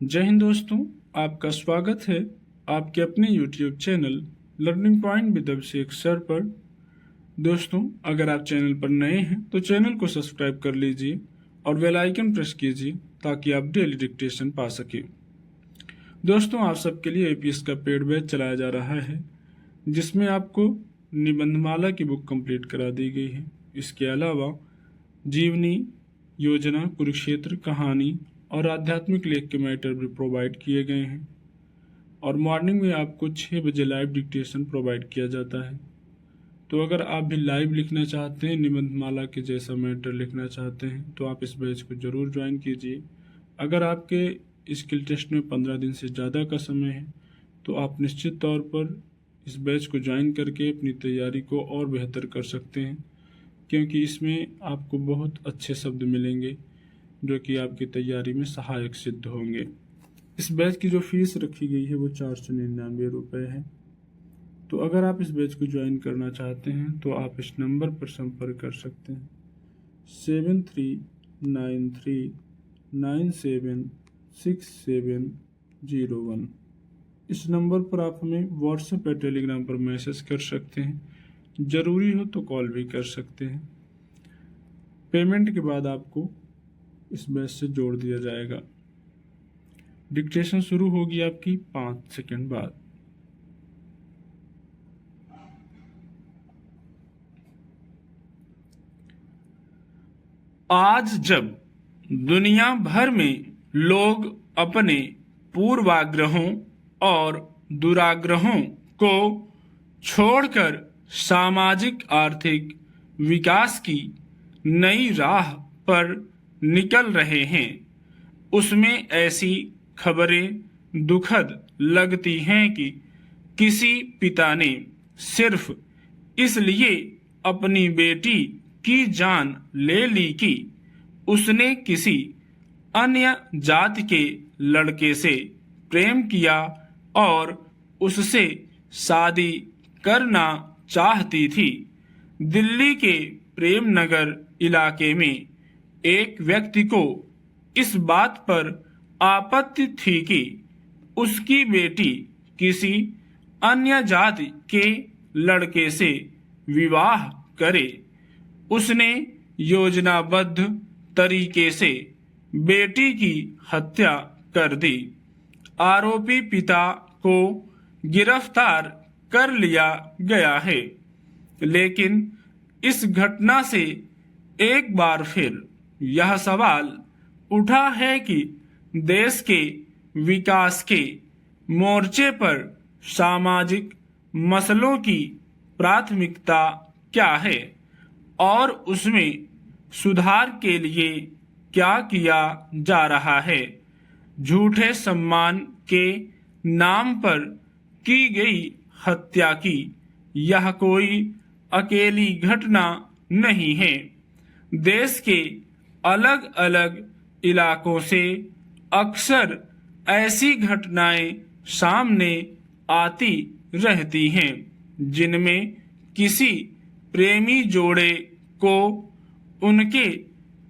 जय हिंद दोस्तों, आपका स्वागत है आपके अपने YouTube channel learning point with Abhishek sir पर। दोस्तों, अगर आप चैनल पर नए हैं तो चैनल को सब्सक्राइब कर लीजिए और बेल आइकन प्रेस कीजिए ताकि आप डेली डिक्टेशन पा सकें। दोस्तों, आप सबके लिए APS का पेड बैच चलाया जा रहा है जिसमें आपको निबंधमाला की बुक कंप्लीट करा दी गई है। इसके अलावा जीवनी, योजना, कुरुक्षेत्र, कहानी और आध्यात्मिक लेख के मैटर भी प्रोवाइड किए गए हैं और मॉर्निंग में आपको 6 बजे लाइव डिक्टेशन प्रोवाइड किया जाता है। तो अगर आप भी लाइव लिखना चाहते हैं, निबंधमाला के जैसा मैटर लिखना चाहते हैं तो आप इस बैच को ज़रूर ज्वाइन कीजिए। अगर आपके स्किल टेस्ट में 15 दिन से ज़्यादा का समय है तो आप निश्चित तौर पर इस बैच को ज्वाइन करके अपनी तैयारी को और बेहतर कर सकते हैं, क्योंकि इसमें आपको बहुत अच्छे शब्द मिलेंगे जो कि आपकी तैयारी में सहायक सिद्ध होंगे। इस बैच की जो फीस रखी गई है वो 499 रुपये है। तो अगर आप इस बैच को ज्वाइन करना चाहते हैं तो आप इस नंबर पर संपर्क कर सकते हैं 7393976701। इस नंबर पर आप हमें व्हाट्सएप या टेलीग्राम पर मैसेज कर सकते हैं, ज़रूरी हो तो कॉल भी कर सकते हैं। पेमेंट के बाद आपको इस बैच से जोड़ दिया जाएगा। डिक्टेशन शुरू होगी आपकी 5 सेकंड बाद। आज जब दुनिया भर में लोग अपने पूर्वाग्रहों और दुराग्रहों को छोड़कर सामाजिक आर्थिक विकास की नई राह पर निकल रहे हैं, उसमें ऐसी खबरें दुखद लगती हैं कि किसी पिता ने सिर्फ इसलिए अपनी बेटी की जान ले ली कि उसने किसी अन्य जाति के लड़के से प्रेम किया और उससे शादी करना चाहती थी। दिल्ली के प्रेम नगर इलाके में एक व्यक्ति को इस बात पर आपत्ति थी कि उसकी बेटी किसी अन्य जाति के लड़के से विवाह करे। उसने योजनाबद्ध तरीके से बेटी की हत्या कर दी। आरोपी पिता को गिरफ्तार कर लिया गया है, लेकिन इस घटना से एक बार फिर यह सवाल उठा है कि देश के विकास के मोर्चे पर सामाजिक मसलों की प्राथमिकता क्या है और उसमें सुधार के लिए क्या किया जा रहा है। झूठे सम्मान के नाम पर की गई हत्या की यह कोई अकेली घटना नहीं है। देश के अलग अलग इलाकों से अक्सर ऐसी घटनाएं सामने आती रहती हैं जिनमें किसी प्रेमी जोड़े को उनके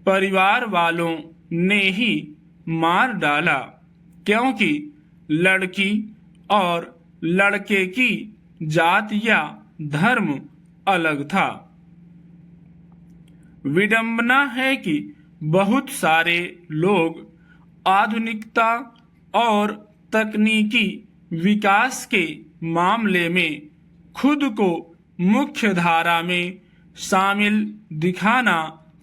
परिवार वालों ने ही मार डाला, क्योंकि लड़की और लड़के की जात या धर्म अलग था। विडंबना है कि बहुत सारे लोग आधुनिकता और तकनीकी विकास के मामले में खुद को मुख्य धारा में शामिल दिखाना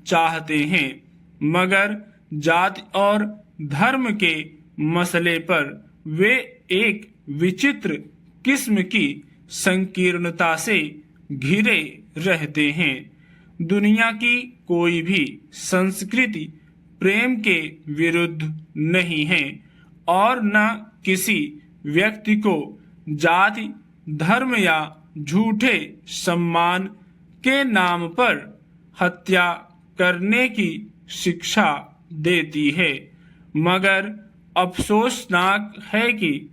चाहते हैं, मगर जाति और धर्म के मसले पर वे एक विचित्र किस्म की संकीर्णता से घिरे रहते हैं। दुनिया की कोई भी संस्कृति प्रेम के विरुद्ध नहीं है और न किसी व्यक्ति को जाति, धर्म या झूठे सम्मान के नाम पर हत्या करने की शिक्षा देती है। मगर अफसोसनाक है कि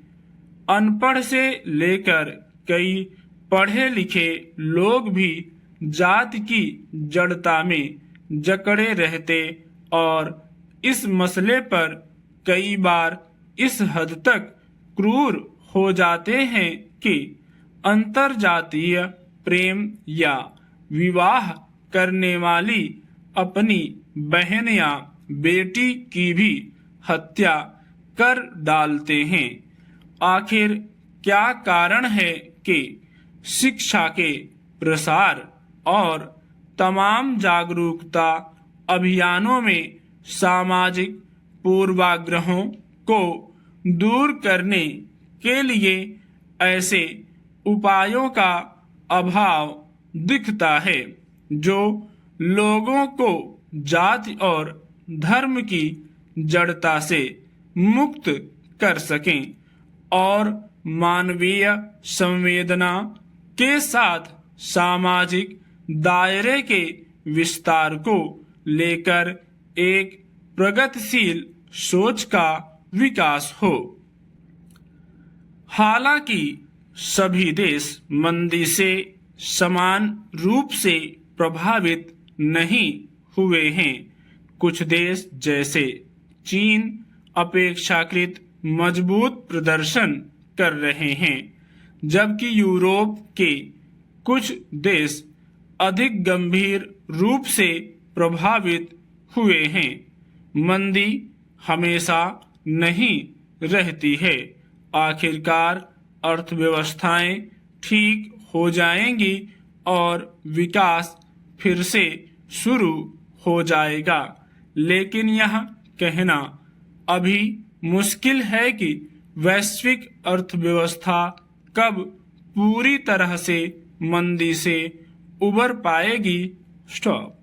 अनपढ़ से लेकर कई पढ़े लिखे लोग भी जाति की जड़ता में जकड़े रहते और इस मसले पर कई बार इस हद तक क्रूर हो जाते हैं कि अंतरजातीय प्रेम या विवाह करने वाली अपनी बहन या बेटी की भी हत्या कर डालते हैं। आखिर क्या कारण है कि शिक्षा के प्रसार और तमाम जागरूकता अभियानों में सामाजिक पूर्वाग्रहों को दूर करने के लिए ऐसे उपायों का अभाव दिखता है जो लोगों को जाति और धर्म की जड़ता से मुक्त कर सकें और मानवीय संवेदना के साथ सामाजिक दायरे के विस्तार को लेकर एक प्रगतिशील सोच का विकास हो। हालांकि सभी देश मंदी से समान रूप से प्रभावित नहीं हुए हैं। कुछ देश जैसे चीन अपेक्षाकृत मजबूत प्रदर्शन कर रहे हैं, जबकि यूरोप के कुछ देश अधिक गंभीर रूप से प्रभावित हुए हैं। मंदी हमेशा नहीं रहती है। आखिरकार अर्थव्यवस्थाएं ठीक हो जाएंगी और विकास फिर से शुरू हो जाएगा। लेकिन यह कहना अभी मुश्किल है कि वैश्विक अर्थव्यवस्था कब पूरी तरह से मंदी से उबर पाएगी। स्टॉप।